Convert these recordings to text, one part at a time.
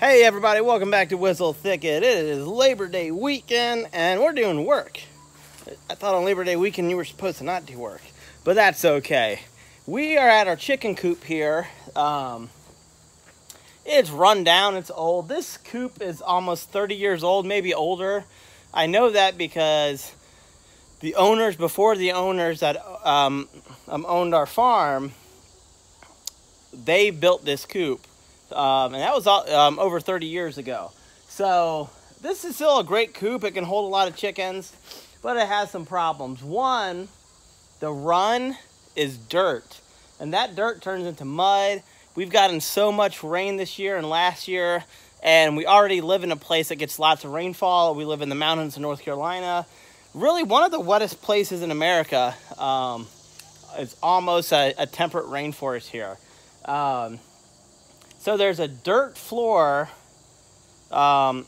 Hey everybody, welcome back to Whistle Thicket. It is Labor Day weekend and we're doing work. I thought on Labor Day weekend you were supposed to not do work, but that's okay. We are at our chicken coop here. It's run down, it's old. This coop is almost 30 years old, maybe older. I know that because the owners, before the owners that owned our farm, they built this coop. And that was over 30 years ago. So this is still a great coop. It can hold a lot of chickens, but it has some problems. One, the run is dirt, and that dirt turns into mud. We've gotten so much rain this year and last year, and we already live in a place that gets lots of rainfall. We live in the mountains of North Carolina. Really one of the wettest places in America. It's almost a temperate rainforest here. So there's a dirt floor on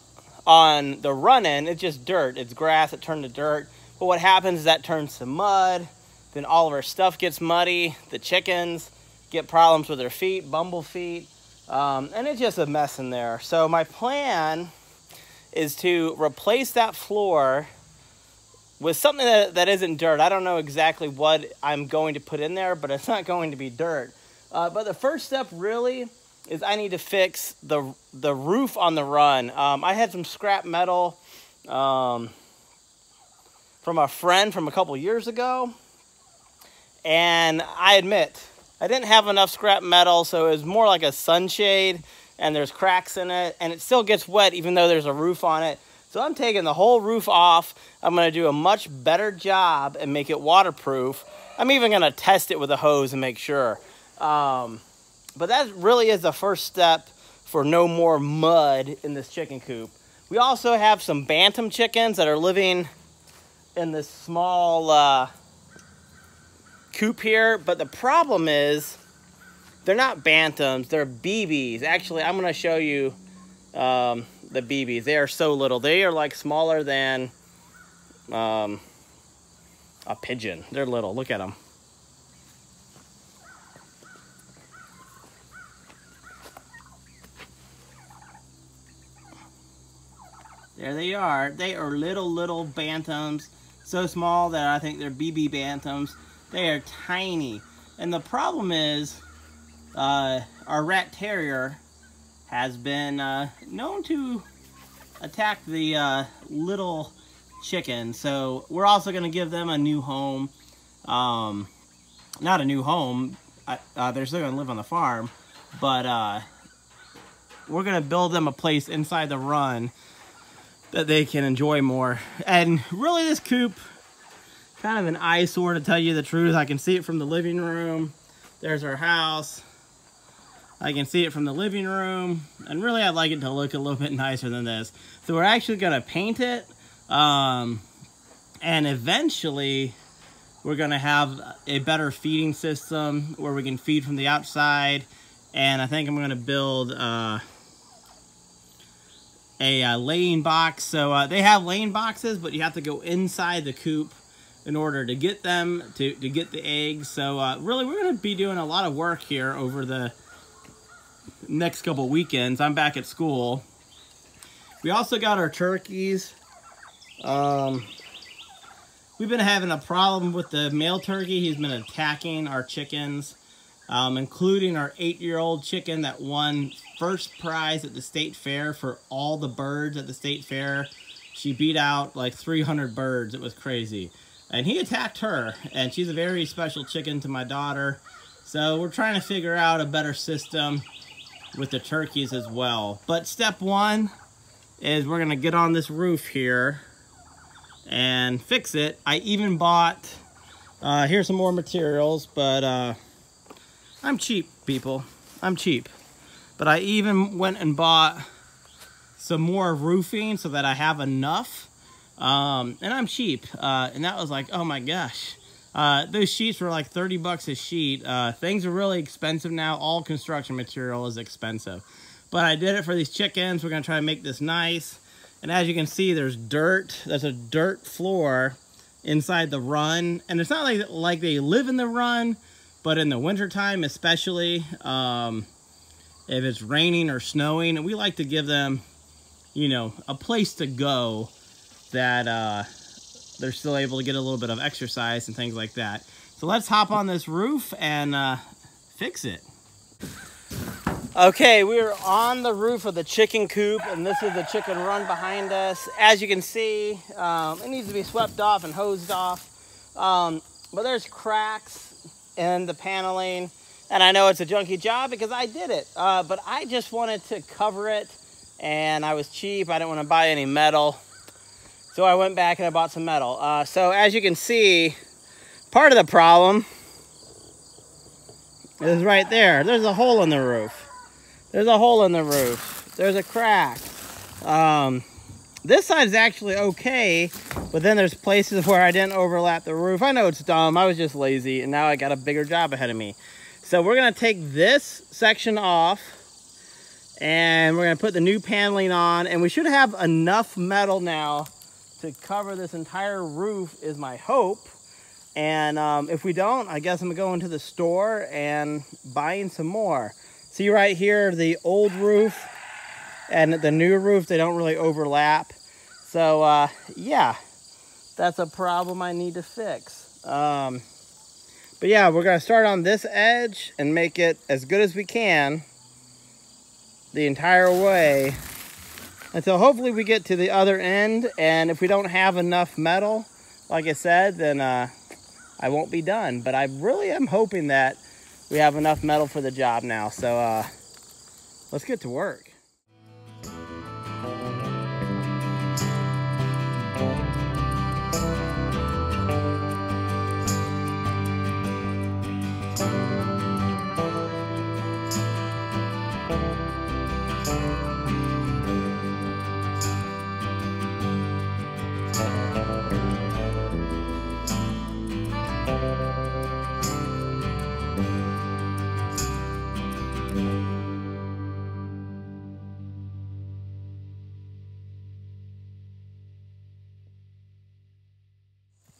the run-in. It's just dirt. It's grass. It turned to dirt. But what happens is that turns to mud. Then all of our stuff gets muddy. The chickens get problems with their feet, bumble feet. And it's just a mess in there. So my plan is to replace that floor with something that isn't dirt. I don't know exactly what I'm going to put in there, but it's not going to be dirt. But the first step really is I need to fix the roof on the run. I had some scrap metal from a friend from a couple years ago, and I admit I didn't have enough scrap metal, so it was more like a sunshade, and there's cracks in it, and it still gets wet even though there's a roof on it. So I'm taking the whole roof off. I'm going to do a much better job and make it waterproof. I'm even going to test it with a hose and make sure. But that really is the first step for no more mud in this chicken coop. We also have some bantam chickens that are living in this small coop here. But the problem is they're not bantams, they're BBs. Actually, I'm going to show you the BBs. They are so little. They are like smaller than a pigeon. They're little. Look at them. There they are. They are little bantams. So small that I think they're BB bantams. They are tiny. And the problem is, our rat terrier has been known to attack the little chickens. So we're also going to give them a new home. Not a new home. They're still going to live on the farm. But we're going to build them a place inside the run that they can enjoy more. And really this coop, kind of an eyesore to tell you the truth. I can see it from the living room. There's our house. I can see it from the living room. And really I'd like it to look a little bit nicer than this. So we're actually gonna paint it. And eventually we're gonna have a better feeding system where we can feed from the outside. And I think I'm gonna build a laying box. So they have laying boxes, but you have to go inside the coop in order to get them, to get the eggs. So really we're going to be doing a lot of work here over the next couple weekends. I'm back at school. We also got our turkeys. We've been having a problem with the male turkey. He's been attacking our chickens, including our 8-year-old chicken that won first prize at the state fair for all the birds at the state fair. She beat out like 300 birds. It was crazy. And he attacked her, and she's a very special chicken to my daughter. So we're trying to figure out a better system with the turkeys as well. But step one is we're gonna get on this roof here and fix it. I even bought, here's some more materials, but I'm cheap, people. I'm cheap. But I even went and bought some more roofing so that I have enough. And I'm cheap. And that was like, oh my gosh. Those sheets were like 30 bucks a sheet. Things are really expensive now. All construction material is expensive. But I did it for these chickens. We're going to try to make this nice. And as you can see, there's dirt. There's a dirt floor inside the run. And it's not like they live in the run, but in the wintertime especially, if it's raining or snowing. And we like to give them, you know, a place to go that they're still able to get a little bit of exercise and things like that. So let's hop on this roof and fix it. Okay, we're on the roof of the chicken coop, and this is the chicken run behind us. As you can see, it needs to be swept off and hosed off. But there's cracks in the paneling, and I know it's a junky job because I did it. But I just wanted to cover it, and I was cheap. I didn't want to buy any metal. So I went back and I bought some metal. So as you can see, part of the problem is right there. There's a hole in the roof. There's a hole in the roof. There's a crack. This side is actually okay, but then there's places where I didn't overlap the roof. I know it's dumb. I was just lazy, and now I got a bigger job ahead of me. So we're gonna take this section off, and we're gonna put the new paneling on, and we should have enough metal now to cover this entire roof, is my hope. And if we don't, I guess I'm gonna go into the store and buying some more. See right here, the old roof and the new roof, they don't really overlap. So yeah, that's a problem I need to fix. But yeah, we're gonna start on this edge and make it as good as we can the entire way until hopefully we get to the other end. And if we don't have enough metal, like I said, then I won't be done. But I really am hoping that we have enough metal for the job now. So let's get to work.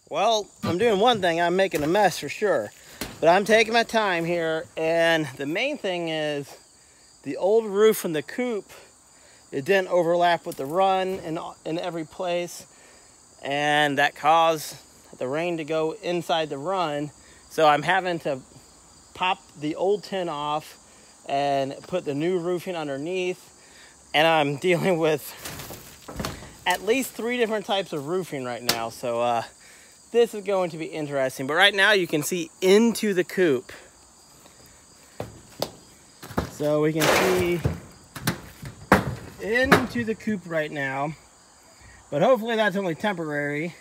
Well, I'm doing one thing. I'm making a mess for sure, but I'm taking my time here. And the main thing is the old roof from the coop, it didn't overlap with the run in every place, and that caused the rain to go inside the run. So I'm having to pop the old tin off and put the new roofing underneath, and I'm dealing with at least 3 different types of roofing right now. So this is going to be interesting. But right now you can see into the coop. So we can see into the coop right now. But hopefully that's only temporary.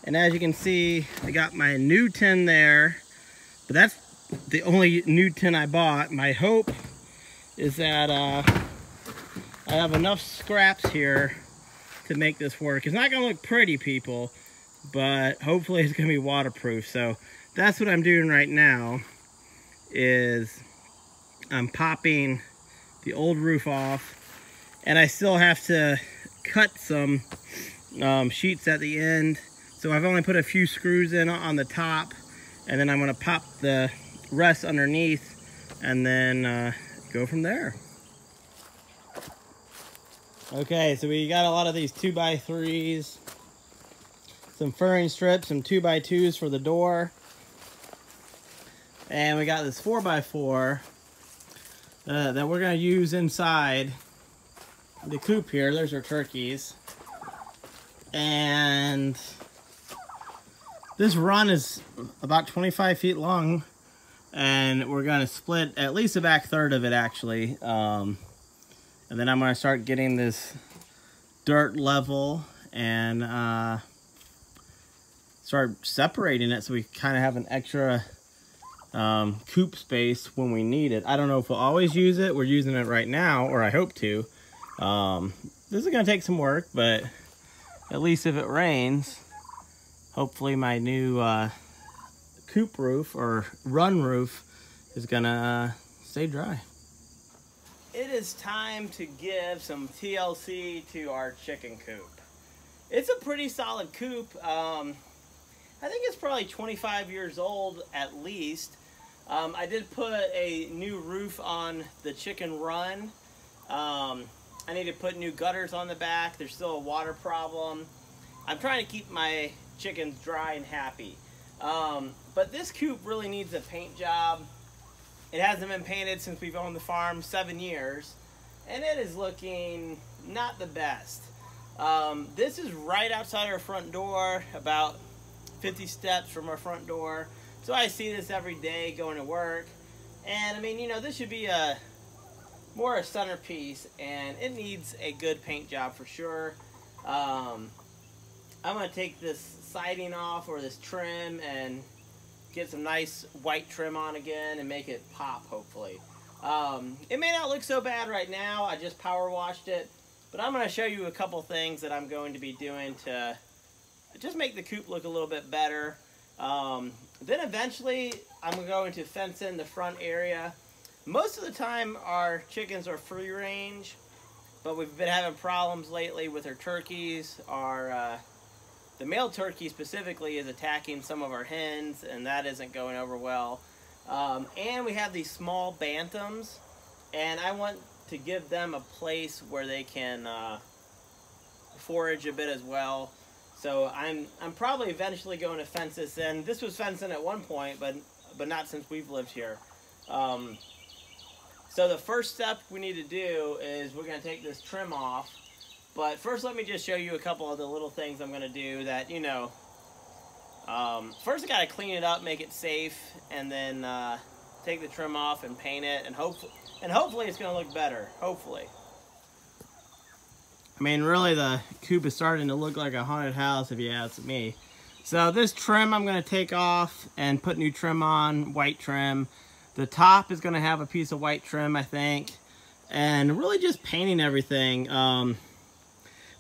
And as you can see, I got my new tin there. But that's the only new tin I bought. My hope is that I have enough scraps here to make this work. It's not gonna look pretty, people, but hopefully it's gonna be waterproof. So that's what I'm doing right now, is I'm popping the old roof off, and I still have to cut some sheets at the end. So I've only put a few screws in on the top, and then I'm gonna pop the rest underneath and then go from there. Okay, so we got a lot of these 2x3s, some furring strips, some 2x2s for the door, and we got this 4x4 that we're gonna use inside the coop here. There's our turkeys, and this run is about 25 feet long, and we're gonna split at least the back third of it, actually. And then I'm gonna start getting this dirt level and start separating it so we kind of have an extra coop space when we need it. I don't know if we'll always use it. We're using it right now, or I hope to. This is gonna take some work, but at least if it rains, hopefully my new coop roof or run roof is gonna stay dry. It is time to give some TLC to our chicken coop. It's a pretty solid coop. I think it's probably 25 years old at least. I did put a new roof on the chicken run. I need to put new gutters on the back. There's still a water problem. I'm trying to keep my chickens dry and happy. But this coop really needs a paint job. It hasn't been painted since we've owned the farm 7 years, and it is looking not the best. This is right outside our front door, about 50 steps from our front door. So I see this every day going to work. And I mean, you know, this should be more a centerpiece, and it needs a good paint job for sure. I'm gonna take this siding off, or this trim, and get some nice white trim on again and make it pop, hopefully. It may not look so bad right now. I just power washed it, but I'm going to show you a couple things that I'm going to be doing to just make the coop look a little bit better. Then eventually I'm going to fence in the front area. Most of the time our chickens are free range, but we've been having problems lately with our turkeys. The male turkey specifically is attacking some of our hens, and that isn't going over well. And we have these small bantams, and I want to give them a place where they can forage a bit as well. So I'm probably eventually going to fence this in. This was fenced in at one point, but not since we've lived here. So the first step we need to do is we're going to take this trim off. But first, let me just show you a couple of the little things I'm going to do that, you know, first I got to clean it up, make it safe, and then take the trim off and paint it, and hopefully it's going to look better, hopefully. I mean, really, the coop is starting to look like a haunted house, if you ask me. So this trim I'm going to take off and put new trim on, white trim. The top is going to have a piece of white trim, I think, and really just painting everything.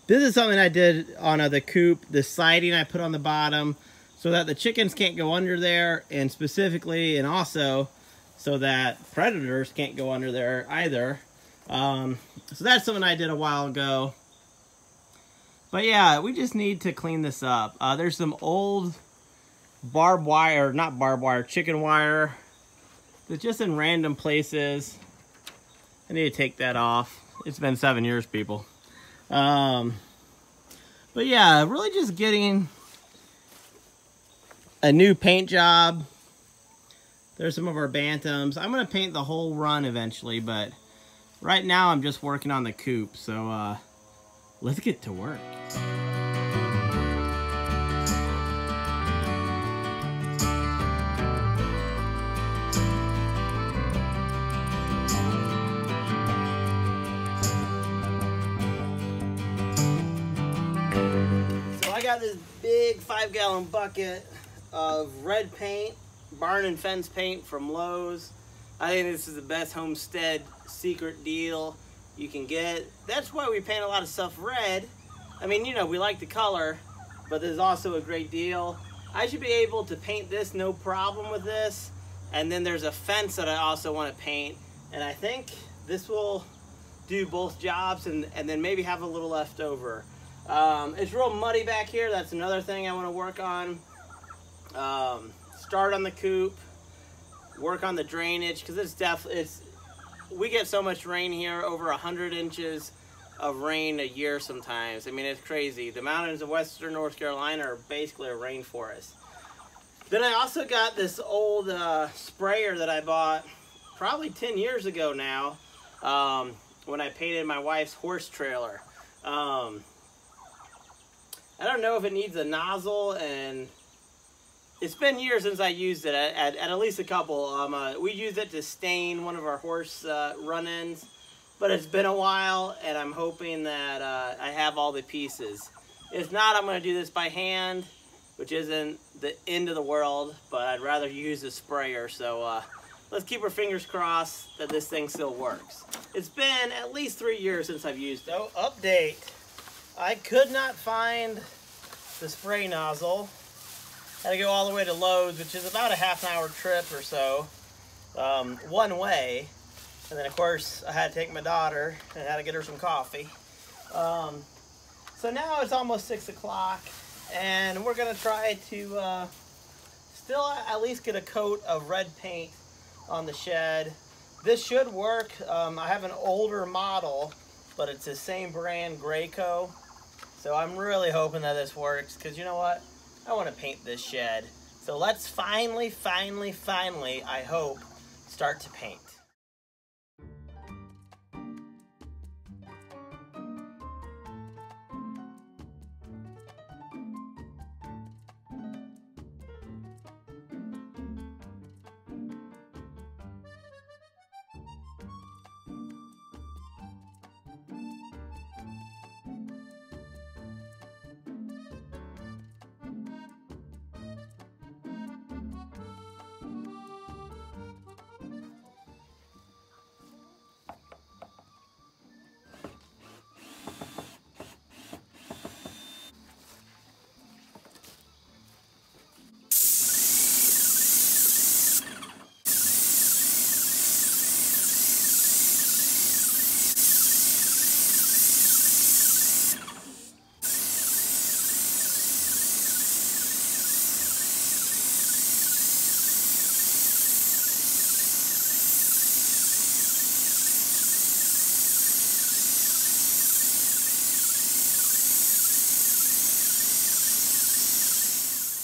This is something I did on the coop, the siding I put on the bottom so that the chickens can't go under there, and specifically, and also so that predators can't go under there either. So that's something I did a while ago. But yeah, we just need to clean this up. There's some old barbed wire, not barbed wire, chicken wire that's just in random places. I need to take that off. It's been 7 years, people. But yeah, really just getting a new paint job. There's some of our bantams. I'm going to paint the whole run eventually, but right now I'm just working on the coop. So let's get to work. I got this big 5-gallon bucket of red paint, barn and fence paint from Lowe's. I think this is the best homestead secret deal you can get. That's why we paint a lot of stuff red. I mean, you know, we like the color, but this is also a great deal. I should be able to paint this, no problem with this. And then there's a fence that I also want to paint, and I think this will do both jobs, and then maybe have a little left over. It's real muddy back here. That's another thing I want to work on. Start on the coop, work on the drainage, because we get so much rain here, over 100 inches of rain a year sometimes. I mean, it's crazy. The mountains of western North Carolina are basically a rainforest. Then I also got this old sprayer that I bought probably 10 years ago now, when I painted my wife's horse trailer. I don't know if it needs a nozzle, and it's been years since I used it at least a couple. We used it to stain one of our horse run-ins, but it's been a while, and I'm hoping that I have all the pieces. If not, I'm going to do this by hand, which isn't the end of the world, but I'd rather use a sprayer. So let's keep our fingers crossed that this thing still works. It's been at least 3 years since I've used it. Oh, update. I could not find the spray nozzle. Had to go all the way to Lowe's, which is about a half-an-hour trip or so, one way. And then, of course, I had to take my daughter and had to get her some coffee. So now it's almost 6 o'clock, and we're going to try to still at least get a coat of red paint on the shed. This should work. I have an older model, but it's the same brand, Graco. So I'm really hoping that this works, because you know what? I want to paint this shed. So let's finally, I hope, start to paint.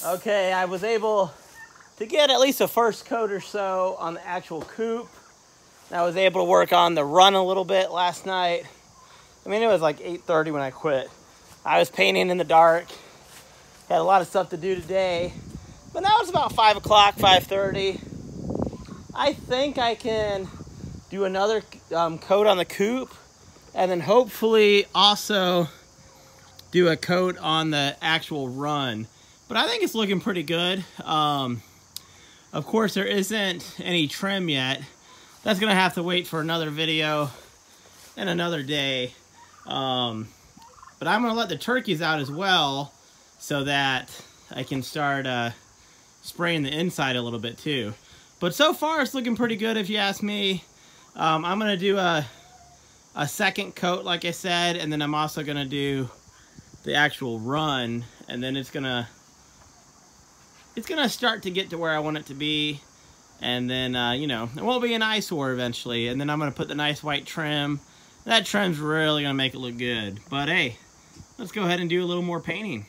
Okay, I was able to get at least a first coat or so on the actual coop. I was able to work on the run a little bit last night. I mean, it was like 8:30 when I quit. I was painting in the dark. Had a lot of stuff to do today. But now it's about 5 o'clock, 5:30. I think I can do another coat on the coop, and then hopefully also do a coat on the actual run. But I think it's looking pretty good. Of course, there isn't any trim yet. That's gonna have to wait for another video and another day. But I'm gonna let the turkeys out as well, so that I can start spraying the inside a little bit too. But so far, it's looking pretty good if you ask me. I'm gonna do a second coat, like I said, and then I'm also gonna do the actual run, and then it's gonna start to get to where I want it to be, and then you know, it won't be an eyesore eventually. And then I'm gonna put the nice white trim. That trim's really gonna make it look good. But hey, let's go ahead and do a little more painting.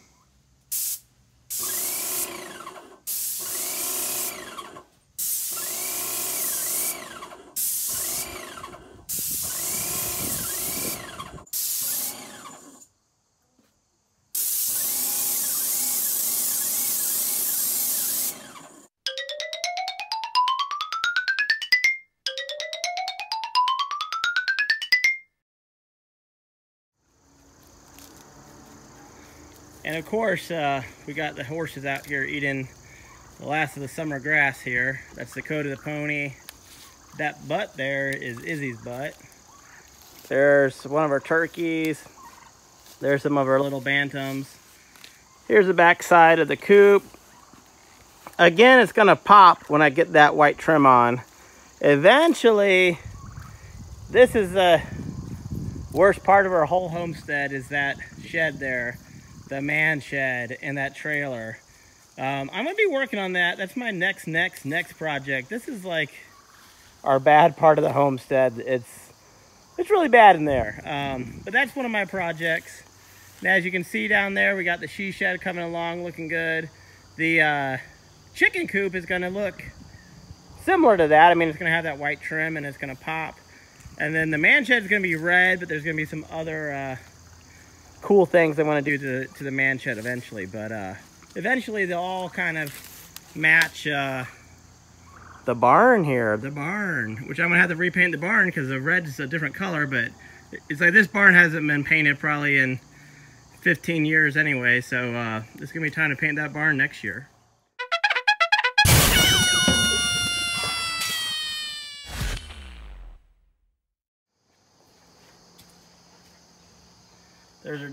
And of course, we got the horses out here eating the last of the summer grass here. That's the coat of the pony. That butt there is Izzy's butt. There's one of our turkeys. There's some of our little bantams. Here's the back side of the coop. Again, it's gonna pop when I get that white trim on. Eventually, this is the worst part of our whole homestead, is that shed there. The man shed and that trailer. I'm gonna be working on that. That's my next project. This is like our bad part of the homestead. It's really bad in there. But that's one of my projects. And as you can see down there, we got the she shed coming along, looking good. The chicken coop is gonna look similar to that. I mean, it's gonna have that white trim and it's gonna pop. And then the man shed is gonna be red, but there's gonna be some other cool things I want to do to the man shed eventually. But eventually they'll all kind of match the barn here. The barn, which I'm gonna have to repaint the barn because the red is a different color. But it's like this barn hasn't been painted probably in 15 years anyway, so it's gonna be time to paint that barn next year. There's our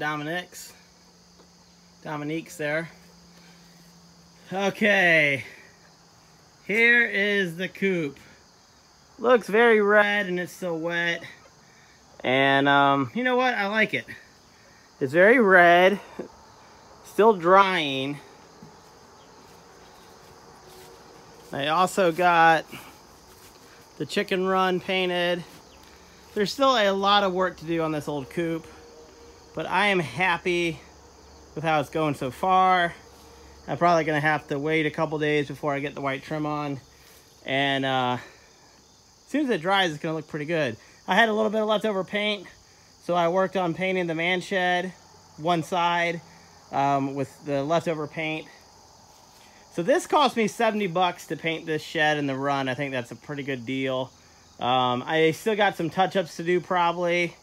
Dominiques there. Okay, here is the coop. Looks very red and it's still wet. And you know what? I like it. It's very red, still drying. I also got the chicken run painted. There's still a lot of work to do on this old coop, but I am happy with how it's going so far. I'm probably gonna have to wait a couple days before I get the white trim on, and as soon as it dries, it's gonna look pretty good. I had a little bit of leftover paint, so I worked on painting the man shed one side with the leftover paint. So this cost me 70 bucks to paint this shed and the run. I think that's a pretty good deal. I still got some touch-ups to do probably,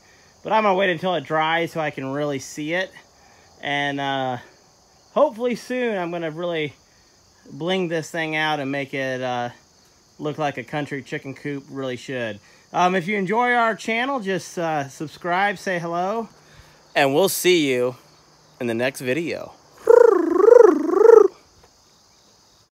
but I'm gonna wait until it dries so I can really see it. And hopefully soon I'm gonna really bling this thing out and make it look like a country chicken coop really should. If you enjoy our channel, just subscribe, say hello, and we'll see you in the next video.